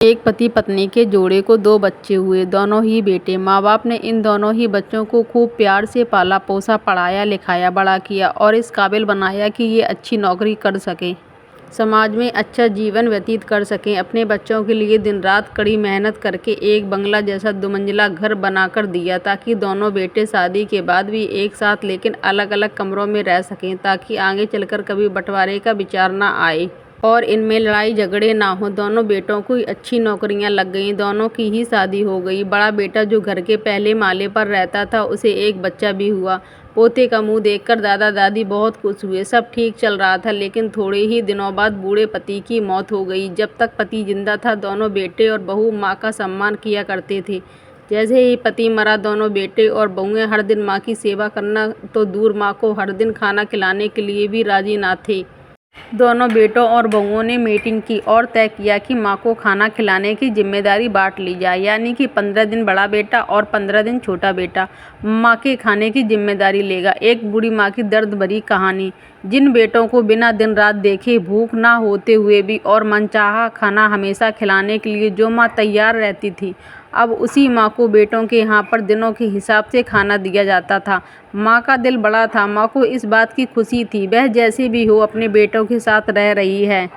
एक पति पत्नी के जोड़े को 2 बच्चे हुए, दोनों ही बेटे। माँ बाप ने इन दोनों ही बच्चों को खूब प्यार से पाला पोसा, पढ़ाया लिखाया, बड़ा किया और इस काबिल बनाया कि ये अच्छी नौकरी कर सकें, समाज में अच्छा जीवन व्यतीत कर सकें। अपने बच्चों के लिए दिन रात कड़ी मेहनत करके एक बंगला जैसा 2 मंजिला घर बनाकर दिया, ताकि दोनों बेटे शादी के बाद भी एक साथ लेकिन अलग अलग कमरों में रह सकें, ताकि आगे चलकर कभी बंटवारे का विचार ना आए और इनमें लड़ाई झगड़े ना हो। दोनों बेटों को अच्छी नौकरियां लग गईं, दोनों की ही शादी हो गई। बड़ा बेटा जो घर के पहले माले पर रहता था, उसे एक बच्चा भी हुआ। पोते का मुंह देखकर दादा दादी बहुत खुश हुए। सब ठीक चल रहा था, लेकिन थोड़े ही दिनों बाद बूढ़े पति की मौत हो गई। जब तक पति जिंदा था, दोनों बेटे और बहू माँ का सम्मान किया करते थे। जैसे ही पति मरा, दोनों बेटे और बहुएं हर दिन माँ की सेवा करना तो दूर, माँ को हर दिन खाना खिलाने के लिए भी राजी ना थे। दोनों बेटों और बहुओं ने मीटिंग की और तय किया कि माँ को खाना खिलाने की जिम्मेदारी बांट ली जाए, यानी कि 15 दिन बड़ा बेटा और 15 दिन छोटा बेटा माँ के खाने की जिम्मेदारी लेगा। एक बूढ़ी माँ की दर्द भरी कहानी। जिन बेटों को बिना दिन रात देखे भूख ना होते हुए भी और मनचाहा खाना हमेशा खिलाने के लिए जो माँ तैयार रहती थी, अब उसी माँ को बेटों के यहाँ पर दिनों के हिसाब से खाना दिया जाता था। माँ का दिल बड़ा था, माँ को इस बात की खुशी थी। वह जैसे भी हो अपने बेटों के साथ रह रही है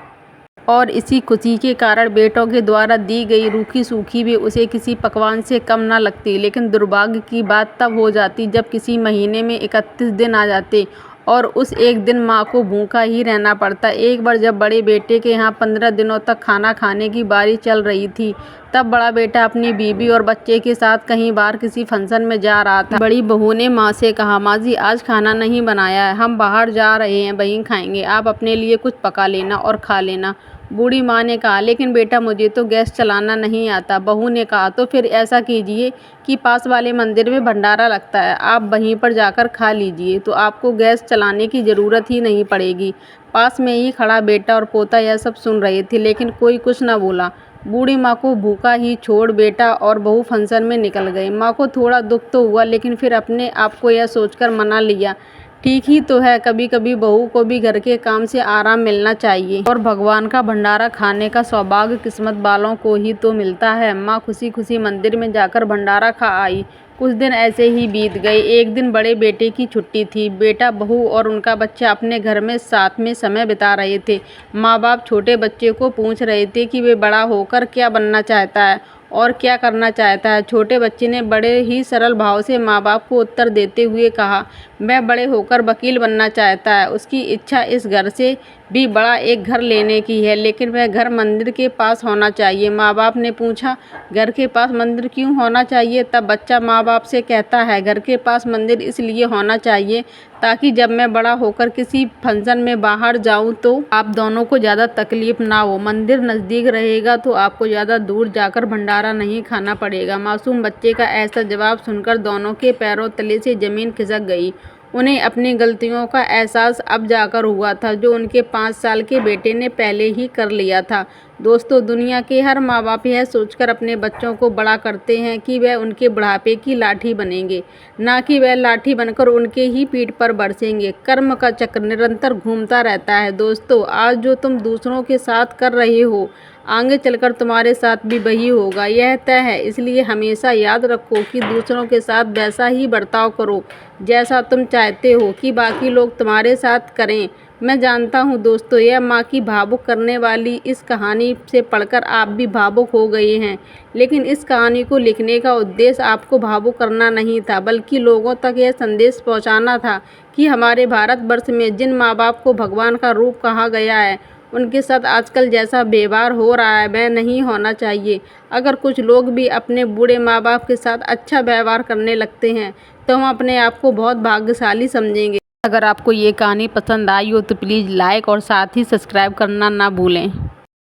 और इसी खुशी के कारण बेटों के द्वारा दी गई रूखी सूखी भी उसे किसी पकवान से कम ना लगती। लेकिन दुर्भाग्य की बात तब हो जाती जब किसी महीने में 31 दिन आ जाते और उस एक दिन माँ को भूखा ही रहना पड़ता। एक बार जब बड़े बेटे के यहाँ 15 दिनों तक खाना खाने की बारी चल रही थी, तब बड़ा बेटा अपनी बीवी और बच्चे के साथ कहीं बाहर किसी फंक्शन में जा रहा था। बड़ी बहू ने माँ से कहा, माँ जी आज खाना नहीं बनाया है, हम बाहर जा रहे हैं, वहीं खाएंगे, आप अपने लिए कुछ पका लेना और खा लेना। बूढ़ी माँ ने कहा, लेकिन बेटा मुझे तो गैस चलाना नहीं आता। बहू ने कहा, तो फिर ऐसा कीजिए कि पास वाले मंदिर में भंडारा लगता है, आप वहीं पर जाकर खा लीजिए, तो आपको गैस चलाने की ज़रूरत ही नहीं पड़ेगी। पास में ही खड़ा बेटा और पोता यह सब सुन रहे थे, लेकिन कोई कुछ न बोला। बूढ़ी माँ को भूखा ही छोड़ बेटा और बहू फंक्शन में निकल गए। माँ को थोड़ा दुख तो हुआ, लेकिन फिर अपने आप को यह सोचकर मना लिया, ठीक ही तो है, कभी कभी बहू को भी घर के काम से आराम मिलना चाहिए और भगवान का भंडारा खाने का सौभाग्य किस्मत वालों को ही तो मिलता है। माँ खुशी खुशी मंदिर में जाकर भंडारा खा आई। कुछ दिन ऐसे ही बीत गए। एक दिन बड़े बेटे की छुट्टी थी। बेटा, बहू और उनका बच्चा अपने घर में साथ में समय बिता रहे थे। माँ बाप छोटे बच्चे को पूछ रहे थे कि वे बड़ा होकर क्या बनना चाहता है और क्या करना चाहता है। छोटे बच्चे ने बड़े ही सरल भाव से माँ बाप को उत्तर देते हुए कहा, मैं बड़े होकर वकील बनना चाहता है। उसकी इच्छा इस घर से भी बड़ा एक घर लेने की है, लेकिन वह घर मंदिर के पास होना चाहिए। माँ बाप ने पूछा, घर के पास मंदिर क्यों होना चाहिए? तब बच्चा माँ बाप से कहता है, घर के पास मंदिर इसलिए होना चाहिए ताकि जब मैं बड़ा होकर किसी फंक्शन में बाहर जाऊं तो आप दोनों को ज़्यादा तकलीफ ना हो। मंदिर नज़दीक रहेगा तो आपको ज़्यादा दूर जाकर भंडारा नहीं खाना पड़ेगा। मासूम बच्चे का ऐसा जवाब सुनकर दोनों के पैरों तले से ज़मीन खिसक गई। उन्हें अपनी गलतियों का एहसास अब जाकर हुआ था, जो उनके 5 साल के बेटे ने पहले ही कर लिया था। दोस्तों, दुनिया के हर माँ बाप यह सोचकर अपने बच्चों को बड़ा करते हैं कि वह उनके बुढ़ापे की लाठी बनेंगे, ना कि वह लाठी बनकर उनके ही पीठ पर बरसेंगे। कर्म का चक्र निरंतर घूमता रहता है। दोस्तों, आज जो तुम दूसरों के साथ कर रहे हो, आगे चलकर तुम्हारे साथ भी वही होगा, यह तय है। इसलिए हमेशा याद रखो कि दूसरों के साथ वैसा ही बर्ताव करो जैसा तुम चाहते हो कि बाकी लोग तुम्हारे साथ करें। मैं जानता हूँ दोस्तों, यह माँ की भावुक करने वाली इस कहानी से पढ़कर आप भी भावुक हो गए हैं, लेकिन इस कहानी को लिखने का उद्देश्य आपको भावुक करना नहीं था, बल्कि लोगों तक यह संदेश पहुँचाना था कि हमारे भारतवर्ष में जिन माँ बाप को भगवान का रूप कहा गया है, उनके साथ आजकल जैसा व्यवहार हो रहा है वह नहीं होना चाहिए। अगर कुछ लोग भी अपने बूढ़े माँ बाप के साथ अच्छा व्यवहार करने लगते हैं तो हम अपने आप को बहुत भाग्यशाली समझेंगे। अगर आपको ये कहानी पसंद आई हो तो प्लीज़ लाइक और साथ ही सब्सक्राइब करना ना भूलें।